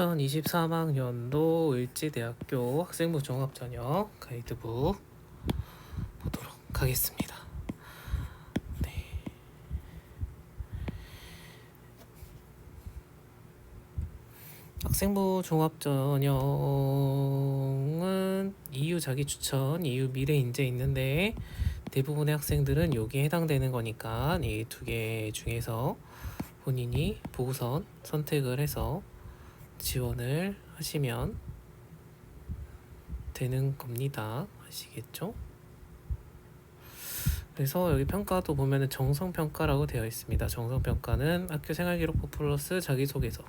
2023학년도 을지대학교 학생부 종합전형 가이드북 보도록 하겠습니다. 네. 학생부 종합전형은 EU 자기추천, EU 미래인재 있는데 대부분의 학생들은 여기에 해당되는 거니까 이 두 개 중에서 본인이 보고선 선택을 해서 지원을 하시면 되는 겁니다. 아시겠죠? 그래서 여기 평가도 보면은 정성평가라고 되어 있습니다. 정성평가는 학교 생활기록부 플러스 자기소개서,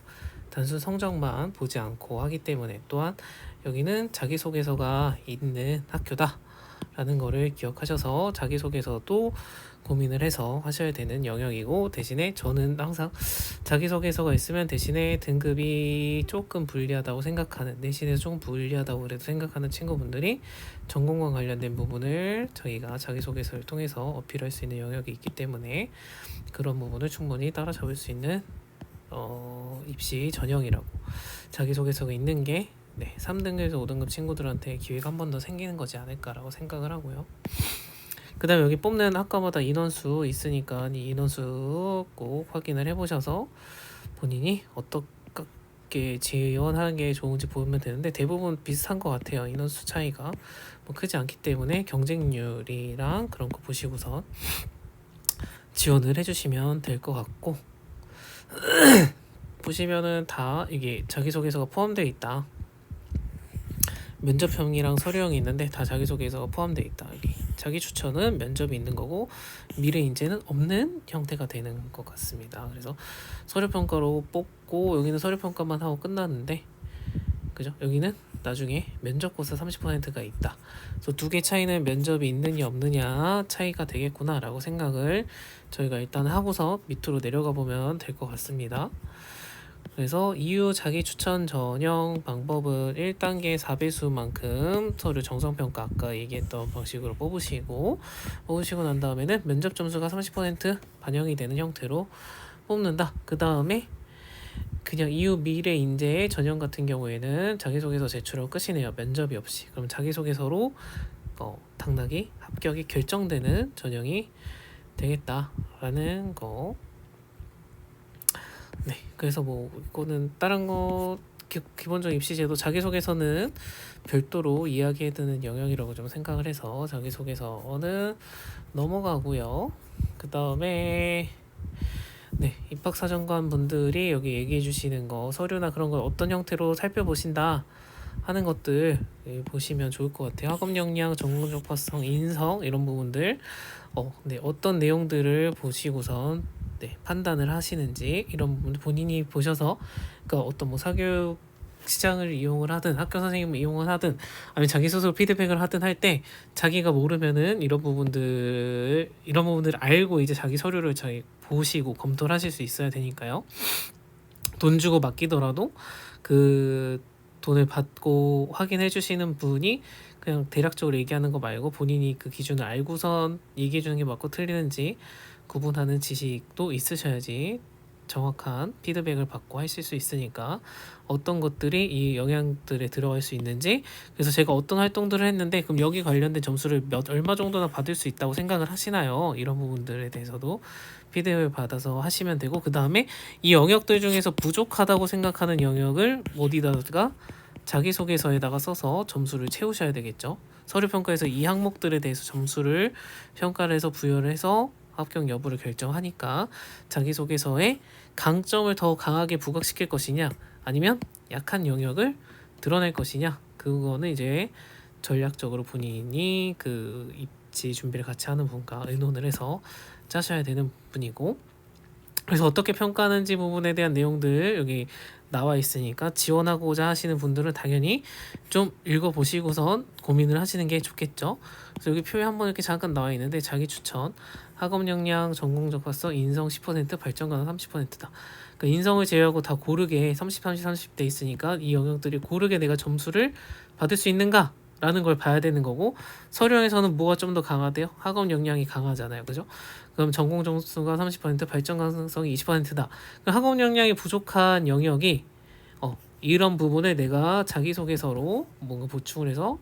단순 성적만 보지 않고 하기 때문에, 또한 여기는 자기소개서가 있는 학교다 라는 거를 기억하셔서 자기소개서도 고민을 해서 하셔야 되는 영역이고, 대신에 저는 항상 자기소개서가 있으면 대신에 등급이 조금 불리하다고 생각하는, 내신에서 조금 불리하다고 그래도 생각하는 친구분들이 전공과 관련된 부분을 저희가 자기소개서를 통해서 어필할 수 있는 영역이 있기 때문에 그런 부분을 충분히 따라잡을 수 있는 입시 전형이라고, 자기소개서가 있는 게 3등급에서 5등급 친구들한테 기회가 한 번 더 생기는 거지 않을까라고 생각을 하고요. 그 다음에 여기 뽑는 학과마다 인원수 있으니까 이 인원수 꼭 확인을 해보셔서 본인이 어떻게 지원하는 게 좋은지 보면 되는데, 대부분 비슷한 것 같아요. 인원수 차이가 뭐 크지 않기 때문에 경쟁률이랑 그런 거 보시고선 지원을 해주시면 될 것 같고, 보시면은 다 이게 자기소개서가 포함되어 있다. 면접형이랑 서류형이 있는데 다 자기소개서가 포함되어 있다. 여기 자기 추천은 면접이 있는 거고 미래 인재는 없는 형태가 되는 것 같습니다. 그래서 서류평가로 뽑고, 여기는 서류평가만 하고 끝났는데, 그죠? 여기는 나중에 면접고사 30%가 있다. 그래서 두 개 차이는 면접이 있느냐 없느냐 차이가 되겠구나 라고 생각을 저희가 일단 하고서 밑으로 내려가 보면 될 것 같습니다. 그래서 EU 자기 추천 전형 방법은 1단계 4배수만큼 서류 정성평가 아까 얘기했던 방식으로 뽑으시고 난 다음에는 면접 점수가 30% 반영이 되는 형태로 뽑는다. 그 다음에 그냥 EU 미래 인재의 전형 같은 경우에는 자기소개서 제출하고 끝이네요. 면접이 없이. 그럼 자기소개서로 당락이 합격이 결정되는 전형이 되겠다라는 거. 네, 그래서 뭐 이거는 다른 거 기본적 입시제도 자기소개서는 별도로 이야기해 두는 영역이라고 좀 생각을 해서 자기소개서는 넘어가고요. 그 다음에 입학사정관 분들이 여기 얘기해 주시는 거, 서류나 그런 걸 어떤 형태로 살펴보신다 하는 것들 보시면 좋을 것 같아요. 학업 역량, 전공 적합성, 인성 이런 부분들 어떤 내용들을 보시고선 판단을 하시는지 이런 부분 본인이 보셔서, 그러니까 어떤 뭐 사교육 시장을 이용을 하든 학교 선생님을 이용을 하든 아니면 자기 스스로 피드백을 하든 할 때 자기가 모르면은 이런 부분들 알고 이제 자기 서류를 잘 보시고 검토를 하실 수 있어야 되니까요. 돈 주고 맡기더라도 그 돈을 받고 확인해 주시는 분이 그냥 대략적으로 얘기하는 거 말고 본인이 그 기준을 알고선 얘기해 주는 게 맞고 틀리는지 구분하는 지식도 있으셔야지 정확한 피드백을 받고 하실 수 있으니까, 어떤 것들이 이 영향들에 들어갈 수 있는지, 그래서 제가 어떤 활동들을 했는데 그럼 여기 관련된 점수를 얼마 정도나 받을 수 있다고 생각을 하시나요? 이런 부분들에 대해서도 피드백을 받아서 하시면 되고, 그 다음에 이 영역들 중에서 부족하다고 생각하는 영역을 어디다가 자기소개서에다가 써서 점수를 채우셔야 되겠죠. 서류평가에서 이 항목들에 대해서 점수를 평가를 해서 부여를 해서 합격 여부를 결정하니까 자기소개서에 강점을 더 강하게 부각시킬 것이냐 아니면 약한 영역을 드러낼 것이냐, 그거는 이제 전략적으로 본인이 그 입시 준비를 같이 하는 분과 의논을 해서 짜셔야 되는 분이고, 그래서 어떻게 평가하는지 부분에 대한 내용들 여기 나와 있으니까 지원하고자 하시는 분들은 당연히 좀 읽어보시고선 고민을 하시는 게 좋겠죠. 그래서 여기 표에 한번 이렇게 잠깐 나와 있는데, 자기 추천, 학업 역량, 전공 적합성, 인성 10%, 발전 가능 30%다. 그러니까 인성을 제외하고 다 고르게 30, 30, 30대 있으니까 이 영역들이 고르게 내가 점수를 받을 수 있는가? 라는 걸 봐야 되는 거고, 서류형에서는 뭐가 좀 더 강하대요? 학업 역량이 강하잖아요. 그죠? 그럼 전공 점수가 30%, 발전 가능성이 20%다. 그럼 학업 역량이 부족한 영역이 이런 부분을 내가 자기소개서로 뭔가 보충을 해서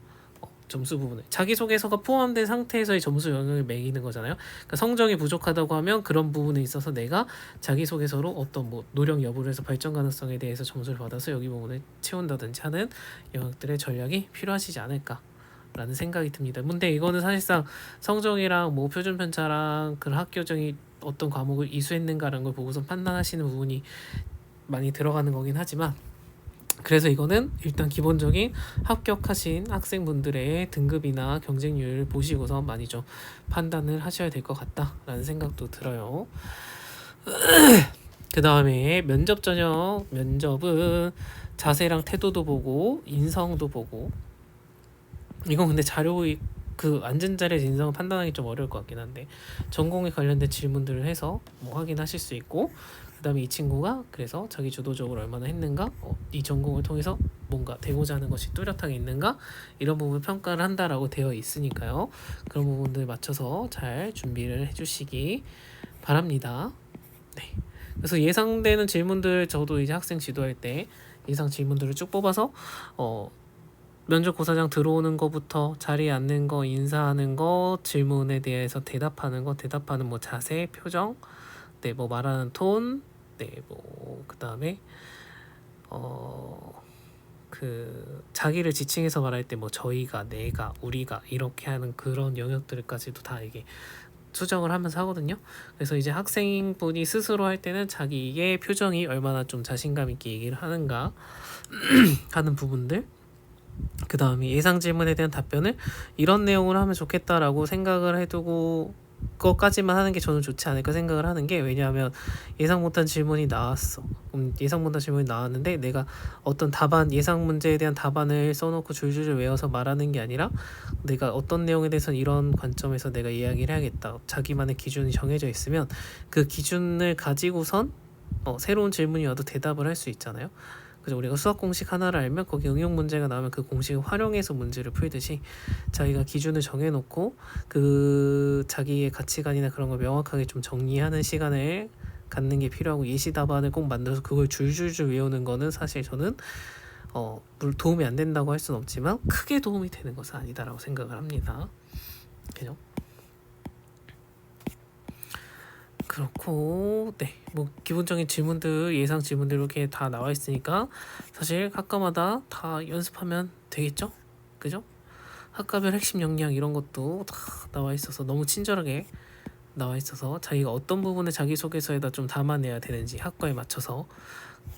점수 부분을 자기소개서가 포함된 상태에서의 점수 영역을 매기는 거잖아요. 그러니까 성적이 부족하다고 하면 그런 부분에 있어서 내가 자기소개서로 어떤 뭐 노력 여부를 해서 발전 가능성에 대해서 점수를 받아서 여기 부분을 채운다든지 하는 영역들의 전략이 필요하시지 않을까라는 생각이 듭니다. 근데 이거는 사실상 성적이랑 뭐 표준 편차랑 그 학교적인 어떤 과목을 이수했는가라는 걸 보고서 판단하시는 부분이 많이 들어가는 거긴 하지만, 그래서 이거는 일단 기본적인 합격하신 학생분들의 등급이나 경쟁률을 보시고서 많이 좀 판단을 하셔야 될 것 같다라는 생각도 들어요. 그 다음에 면접 전형 면접은 자세랑 태도도 보고 인성도 보고, 이건 근데 자료 그 앉은 자리에서 인성을 판단하기 좀 어려울 것 같긴 한데 전공에 관련된 질문들을 해서 뭐 확인하실 수 있고, 그 다음에 이 친구가 그래서 자기 주도적으로 얼마나 했는가, 이 전공을 통해서 뭔가 되고자 하는 것이 뚜렷하게 있는가, 이런 부분 평가를 한다라고 되어 있으니까요. 그런 부분들 맞춰서 잘 준비를 해주시기 바랍니다. 네. 그래서 예상되는 질문들, 저도 이제 학생 지도할 때 예상 질문들을 쭉 뽑아서 면접고사장 들어오는 거부터 자리에 앉는 거, 인사하는 거, 질문에 대해서 대답하는 거, 대답하는 뭐 자세, 표정, 네, 뭐 말하는 톤, 네, 뭐 그다음에 그 자기를 지칭해서 말할 때 뭐 저희가, 내가, 우리가 이렇게 하는 그런 영역들까지도 다 이게 수정을 하면서 하거든요. 그래서 이제 학생분이 스스로 할 때는 자기의 표정이 얼마나 좀 자신감 있게 얘기를 하는가 하는 부분들, 그 다음에 예상 질문에 대한 답변을 이런 내용으로 하면 좋겠다라고 생각을 해두고 것까지만 하는 게 저는 좋지 않을까 생각을 하는 게, 왜냐하면 예상 못한 질문이 나왔어. 예상 못한 질문이 나왔는데 내가 어떤 답안, 예상 문제에 대한 답안을 써놓고 줄줄줄 외워서 말하는 게 아니라 내가 어떤 내용에 대해서는 이런 관점에서 내가 이야기를 해야겠다, 자기만의 기준이 정해져 있으면 그 기준을 가지고선 새로운 질문이 와도 대답을 할 수 있잖아요. 그래서 우리가 수학 공식 하나를 알면 거기 응용 문제가 나오면 그 공식을 활용해서 문제를 풀듯이 자기가 기준을 정해놓고 그 자기의 가치관이나 그런 걸 명확하게 좀 정리하는 시간을 갖는 게 필요하고, 예시 답안을 꼭 만들어서 그걸 줄줄줄 외우는 거는 사실 저는 도움이 안 된다고 할 수는 없지만 크게 도움이 되는 것은 아니다라고 생각을 합니다. 그죠? 그렇고, 네, 뭐 기본적인 질문들, 예상 질문들 이렇게 다 나와 있으니까 사실 학과마다 다 연습하면 되겠죠? 그죠? 학과별 핵심 역량 이런 것도 다 나와 있어서 너무 친절하게 나와 있어서 자기가 어떤 부분을 자기소개서에다 좀 담아내야 되는지 학과에 맞춰서,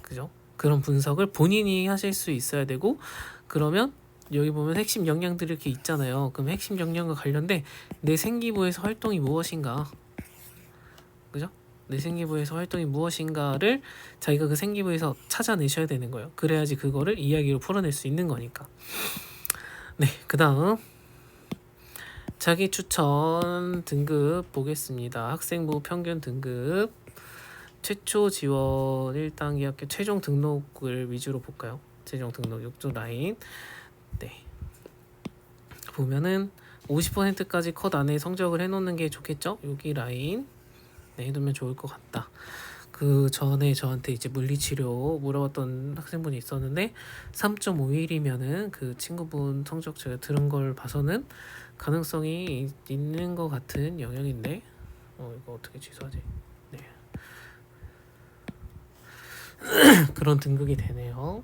그죠? 그런 분석을 본인이 하실 수 있어야 되고, 그러면 여기 보면 핵심 역량들이 이렇게 있잖아요. 그럼 핵심 역량과 관련된 내 생기부에서 활동이 무엇인가, 그죠? 내 생기부에서 활동이 무엇인가를 자기가 그 생기부에서 찾아내셔야 되는 거예요. 그래야지 그거를 이야기로 풀어낼 수 있는 거니까. 네, 그 다음 자기 추천 등급 보겠습니다. 학생부 평균 등급 최초 지원 1단계 학교 최종 등록을 위주로 볼까요? 최종 등록 6조 라인. 네, 보면은 50%까지 컷 안에 성적을 해놓는 게 좋겠죠? 여기 라인 해두면 좋을 것 같다. 그 전에 저한테 이제 물리치료 물어봤던 학생분이 있었는데 3.51이면은 그 친구분 성적 제가 들은 걸 봐서는 가능성이 있는 것 같은 영역인데 이거 어떻게 취소하지? 네. 그런 등급이 되네요.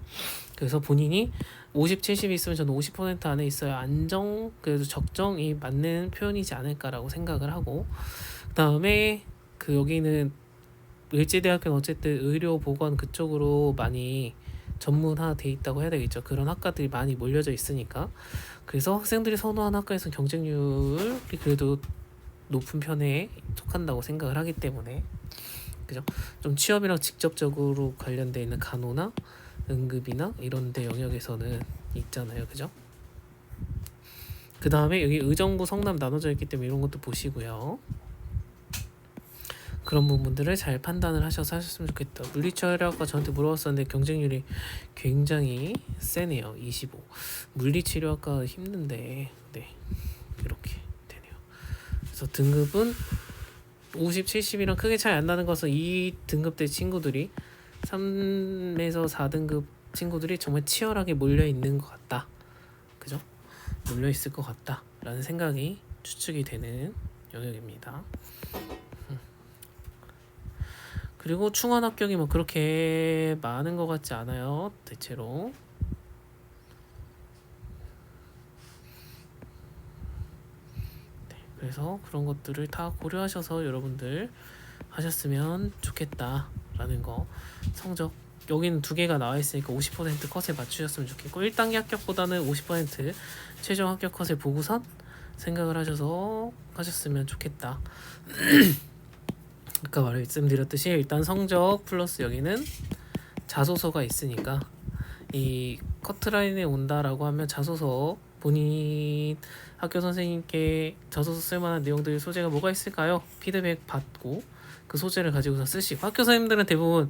그래서 본인이 50, 70이 있으면 저는 50% 안에 있어야 안정, 그래도 적정이 맞는 표현이지 않을까라고 생각을 하고, 그 다음에 그 여기는 을지대학교는 어쨌든 의료보건 그쪽으로 많이 전문화돼 있다고 해야 되겠죠. 그런 학과들이 많이 몰려져 있으니까. 그래서 학생들이 선호하는 학과에서는 경쟁률이 그래도 높은 편에 속한다고 생각을 하기 때문에, 그죠? 좀 취업이랑 직접적으로 관련돼 있는 간호나 응급이나 이런 데 영역에서는 있잖아요. 그죠? 그 다음에 여기 의정부 성남 나눠져 있기 때문에 이런 것도 보시고요. 그런 부분들을 잘 판단을 하셔서 하셨으면 좋겠다. 물리치료학과 저한테 물어봤었는데 경쟁률이 굉장히 세네요. 25. 물리치료학과 힘든데, 네, 이렇게 되네요. 그래서 등급은 50, 70이랑 크게 차이 안 나는 것은 이 등급대 친구들이 3에서 4등급 친구들이 정말 치열하게 몰려 있는 것 같다. 그죠? 몰려 있을 것 같다라는 생각이 추측이 되는 영역입니다. 그리고 충원 합격이 뭐 그렇게 많은 것 같지 않아요. 대체로. 네, 그래서 그런 것들을 다 고려하셔서 여러분들 하셨으면 좋겠다라는 거. 성적 여기는 두 개가 나와 있으니까 50% 컷에 맞추셨으면 좋겠고 1단계 합격보다는 50% 최종 합격 컷에 보고선 생각을 하셔서 하셨으면 좋겠다. 아까 말씀드렸듯이 일단 성적 플러스 여기는 자소서가 있으니까 이 커트라인에 온다라고 하면 자소서 본인 학교 선생님께 자소서 쓸만한 내용들 소재가 뭐가 있을까요? 피드백 받고 그 소재를 가지고서 쓰시고 학교 선생님들은 대부분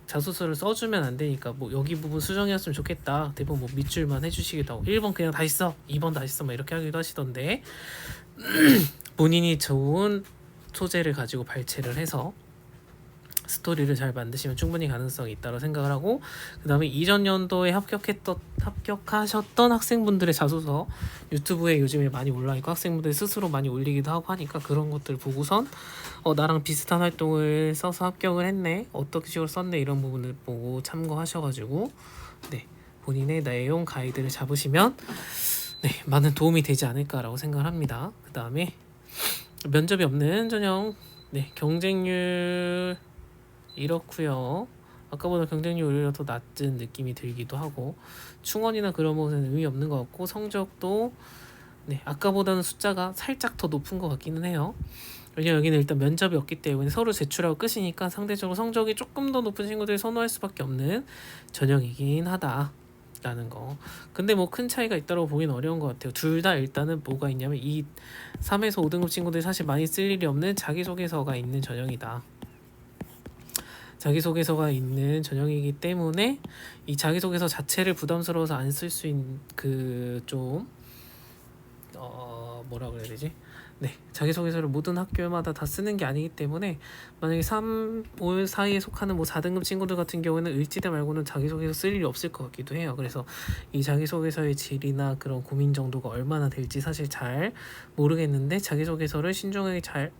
자소서를 써주면 안 되니까 뭐 여기 부분 수정이었으면 좋겠다 대부분 뭐 밑줄만 해주시기도 하고 1번 그냥 다시 써 2번 다시 써 막 이렇게 하기도 하시던데 본인이 좋은 소재를 가지고 발췌를 해서 스토리를 잘 만드시면 충분히 가능성이 있다고 생각을 하고 그 다음에 이전 연도에 합격하셨던 학생분들의 자소서 유튜브에 요즘에 많이 올라있고 학생분들 스스로 많이 올리기도 하고 하니까 그런 것들 보고선 나랑 비슷한 활동을 써서 합격을 했네 어떻게 식으로 썼네 이런 부분을 보고 참고하셔가지고 네 본인의 내용 가이드를 잡으시면 네 많은 도움이 되지 않을까라고 생각을 합니다. 그 다음에 면접이 없는 전형 네 경쟁률 이렇고요. 아까보다 경쟁률이 오히려 더 낮은 느낌이 들기도 하고 충원이나 그런 것은 의미 없는 것 같고 성적도 네 아까보다는 숫자가 살짝 더 높은 것 같기는 해요. 왜냐면 여기는 일단 면접이 없기 때문에 서로 제출하고 끝이니까 상대적으로 성적이 조금 더 높은 친구들이 선호할 수밖에 없는 전형이긴 하다라는 거. 근데 뭐 큰 차이가 있다고 보기는 어려운 것 같아요. 둘 다 일단은 뭐가 있냐면 이 3에서 5등급 친구들이 사실 많이 쓸 일이 없는 자기소개서가 있는 전형이다. 자기소개서가 있는 전형이기 때문에 이 자기소개서 자체를 부담스러워서 안 쓸 수 있는 뭐라 그래야 되지? 네, 자기소개서를 모든 학교마다 다 쓰는 게 아니기 때문에 만약에 3, 5 사이에 속하는 뭐 4등급 친구들 같은 경우에는 을지대 말고는 자기소개서 쓸 일이 없을 것 같기도 해요. 그래서 이 자기소개서의 질이나 그런 고민 정도가 얼마나 될지 사실 잘 모르겠는데 자기소개서를 신중하게 잘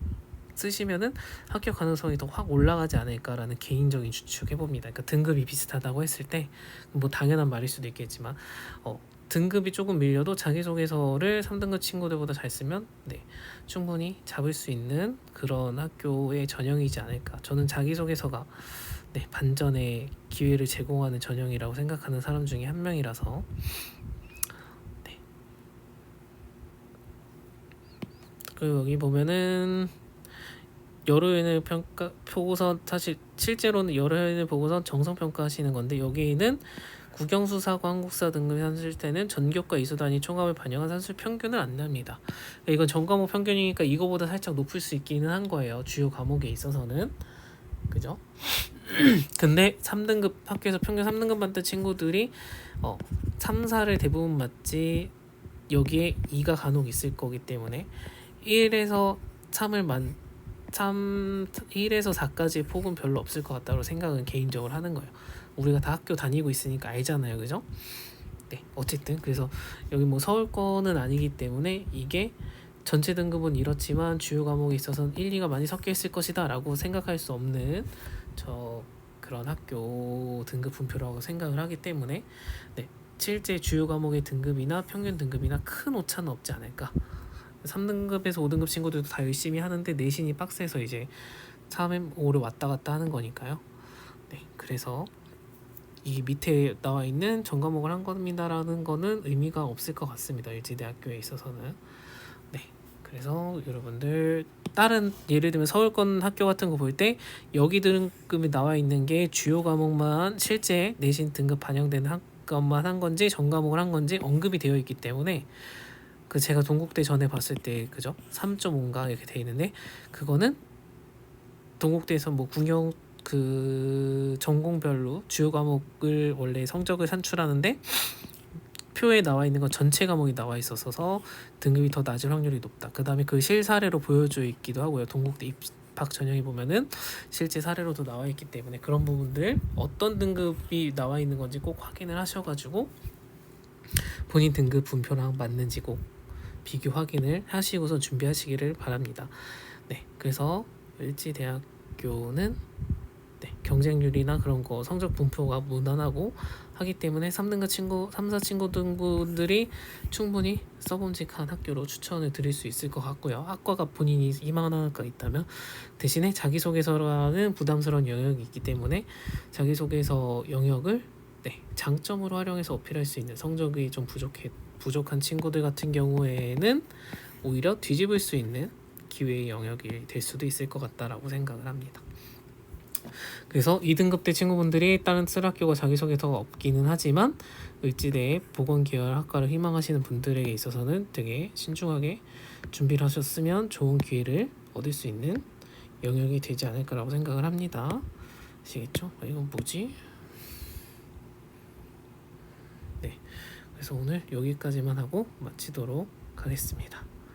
쓰시면은 합격 가능성이 더 확 올라가지 않을까라는 개인적인 추측해봅니다. 그러니까 등급이 비슷하다고 했을 때 뭐 당연한 말일 수도 있겠지만 등급이 조금 밀려도 자기소개서를 3등급 친구들보다 잘 쓰면 네, 충분히 잡을 수 있는 그런 학교의 전형이지 않을까. 저는 자기소개서가 네, 반전의 기회를 제공하는 전형이라고 생각하는 사람 중에 한 명이라서 네. 그리고 여기 보면은 여러인을 보고서 사실 실제로는 여러인을 보고서 정성평가하시는 건데 여기는 국영수사고 한국사 등급이 산술 때는 전교과 이수단위 총합을 반영한 산술 평균을 안 냅니다. 이건 전과목 평균이니까 이거보다 살짝 높을 수 있기는 한 거예요. 주요 과목에 있어서는 그죠? 근데 3등급 학교에서 평균 3등급 받던 친구들이 3, 4를 대부분 맞지 여기에 2가 간혹 있을 거기 때문에 1에서 1에서 4까지 폭은 별로 없을 것 같다고 생각은 개인적으로 하는 거예요. 우리가 다 학교 다니고 있으니까 알잖아요. 그죠? 네, 어쨌든 그래서 여기 뭐 서울권은 아니기 때문에 이게 전체 등급은 이렇지만 주요 과목에 있어서는 1, 2가 많이 섞여 있을 것이다 라고 생각할 수 없는 그런 학교 등급 분표라고 생각을 하기 때문에 네, 실제 주요 과목의 등급이나 평균 등급이나 큰 오차는 없지 않을까. 3등급에서 5등급 친구들도 다 열심히 하는데 내신이 빡세서 이제 3, 5를 왔다 갔다 하는 거니까요. 네, 그래서 이 밑에 나와 있는 전과목을 한 겁니다라는 거는 의미가 없을 것 같습니다. 일지대학교에 있어서는. 네, 그래서 여러분들 다른 예를 들면 서울권 학교 같은 거 볼 때 여기 등급이 나와 있는 게 주요 과목만 실제 내신 등급 반영되는 것만 한 건지 전 과목을 한 건지 언급이 되어 있기 때문에 제가 동국대 전에 봤을 때 그죠? 3.5인가 이렇게 돼 있는데 그거는 동국대에서 뭐 전공별로 주요 과목을 원래 성적을 산출하는데 표에 나와 있는 건 전체 과목이 나와 있어서 등급이 더 낮을 확률이 높다. 그 다음에 그 실사례로 보여져 있기도 하고요. 동국대 입학 전형이 보면은 실제 사례로도 나와 있기 때문에 그런 부분들 어떤 등급이 나와 있는 건지 꼭 확인을 하셔가지고 본인 등급 분표랑 맞는지 꼭 비교 확인을 하시고서 준비하시기를 바랍니다. 네, 그래서 을지대학교는 경쟁률이나 그런 거 성적 분포가 무난하고 하기 때문에 3등급 친구, 3, 4 친구 등분들이 충분히 써봄직한 학교로 추천을 드릴 수 있을 것 같고요. 학과가 본인이 희망하는 학과가 있다면 대신에 자기소개서라는 부담스러운 영역이 있기 때문에 자기소개서 영역을 장점으로 활용해서 어필할 수 있는 성적이 좀 부족한 친구들 같은 경우에는 오히려 뒤집을 수 있는 기회의 영역이 될 수도 있을 것 같다라고 생각을 합니다. 그래서 2등급대 친구분들이 다른 학교가 자기소개서가 없기는 하지만 을지대 보건계열 학과를 희망하시는 분들에게 있어서는 되게 신중하게 준비를 하셨으면 좋은 기회를 얻을 수 있는 영역이 되지 않을까라고 생각을 합니다. 아시겠죠? 이건 뭐지? 네, 그래서 오늘 여기까지만 하고 마치도록 하겠습니다.